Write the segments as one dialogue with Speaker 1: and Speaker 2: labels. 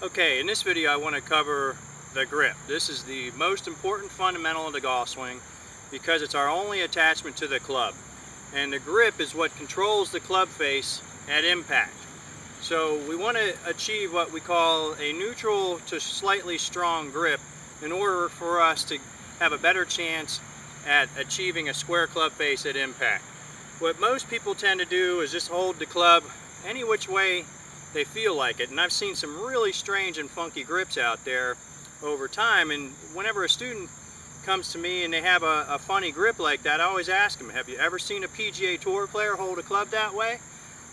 Speaker 1: Okay, in this video I want to cover the grip. This is the most important fundamental of the golf swing because it's our only attachment to the club. And the grip is what controls the club face at impact. So we want to achieve what we call a neutral to slightly strong grip in order for us to have a better chance at achieving a square club face at impact. What most people tend to do is just hold the club any which way they feel like it, and I've seen some really strange and funky grips out there over time. And whenever a student comes to me and they have a funny grip like that, I always ask them, have you ever seen a PGA Tour player hold a club that way?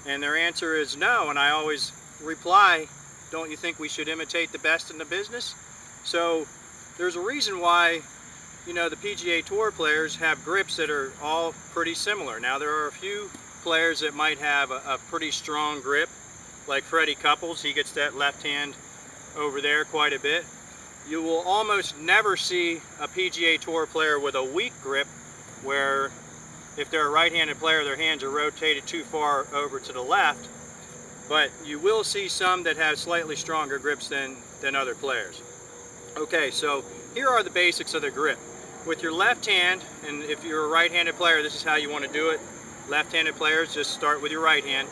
Speaker 1: And their answer is no, and I always reply, don't you think we should imitate the best in the business? So there's a reason why, you know, the PGA Tour players have grips that are all pretty similar. Now there are a few players that might have a pretty strong grip, like Freddie Couples. He gets that left hand over there quite a bit. You will almost never see a PGA Tour player with a weak grip where if they're a right-handed player, their hands are rotated too far over to the left, but you will see some that have slightly stronger grips than other players. Okay, so here are the basics of the grip. With your left hand, and if you're a right-handed player, this is how you want to do it. Left-handed players, just start with your right hand.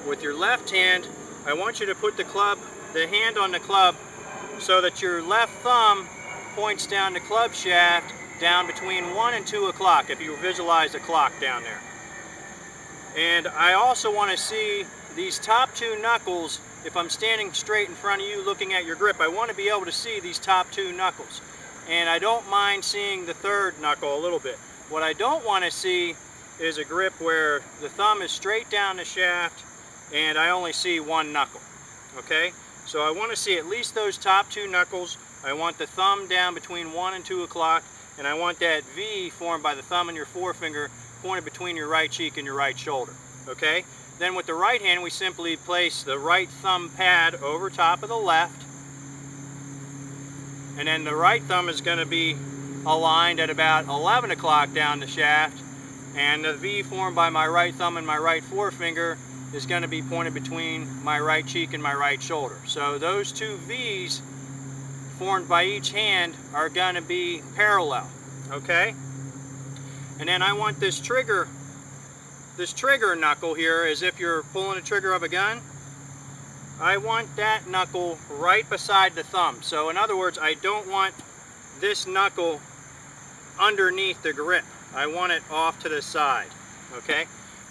Speaker 1: With your left hand, I want you to put the hand on the club so that your left thumb points down the club shaft down between 1 and 2 o'clock, if you visualize the clock down there. And I also want to see these top two knuckles. If I'm standing straight in front of you looking at your grip, I want to be able to see these top two knuckles. And I don't mind seeing the third knuckle a little bit. What I don't want to see is a grip where the thumb is straight down the shaft and I only see one knuckle. Okay, so I want to see at least those top two knuckles. I want the thumb down between 1 and 2 o'clock, and I want that V formed by the thumb and your forefinger pointed between your right cheek and your right shoulder. Okay, then with the right hand we simply place the right thumb pad over top of the left, and then the right thumb is going to be aligned at about 11 o'clock down the shaft, and the V formed by my right thumb and my right forefinger is going to be pointed between my right cheek and my right shoulder. So those two V's formed by each hand are going to be parallel, okay? And then I want this trigger knuckle here, as if you're pulling the trigger of a gun. I want that knuckle right beside the thumb. So in other words, I don't want this knuckle underneath the grip. I want it off to the side, okay?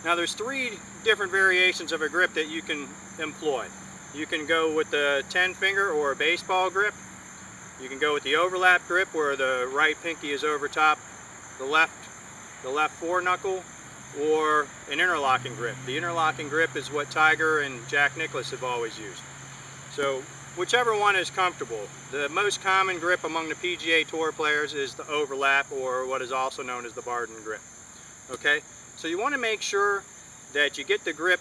Speaker 1: Now there's 3 different variations of a grip that you can employ. You can go with the 10 finger or a baseball grip. You can go with the overlap grip where the right pinky is over top the left foreknuckle, or an interlocking grip. The interlocking grip is what Tiger and Jack Nicklaus have always used. So whichever one is comfortable. The most common grip among the PGA Tour players is the overlap, or what is also known as the Barden grip. Okay, so you want to make sure that you get the grip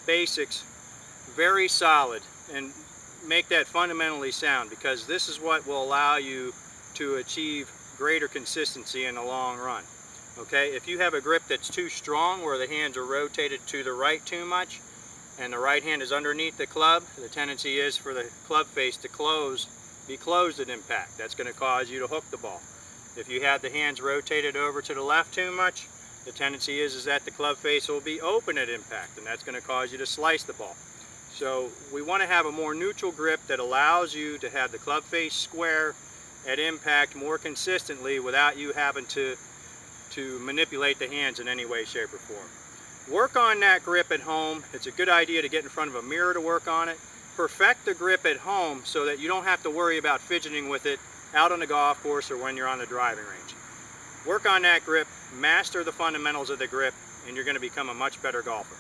Speaker 1: basics very solid and make that fundamentally sound, because this is what will allow you to achieve greater consistency in the long run. Okay, if you have a grip that's too strong where the hands are rotated to the right too much and the right hand is underneath the club, the tendency is for the club face to be closed at impact. That's going to cause you to hook the ball. If you have the hands rotated over to the left too much, the tendency is that the club face will be open at impact, and that's going to cause you to slice the ball. So we want to have a more neutral grip that allows you to have the club face square at impact more consistently without you having to manipulate the hands in any way, shape, or form. Work on that grip at home. It's a good idea to get in front of a mirror to work on it. Perfect the grip at home so that you don't have to worry about fidgeting with it out on the golf course or when you're on the driving range. Work on that grip, master the fundamentals of the grip, and you're going to become a much better golfer.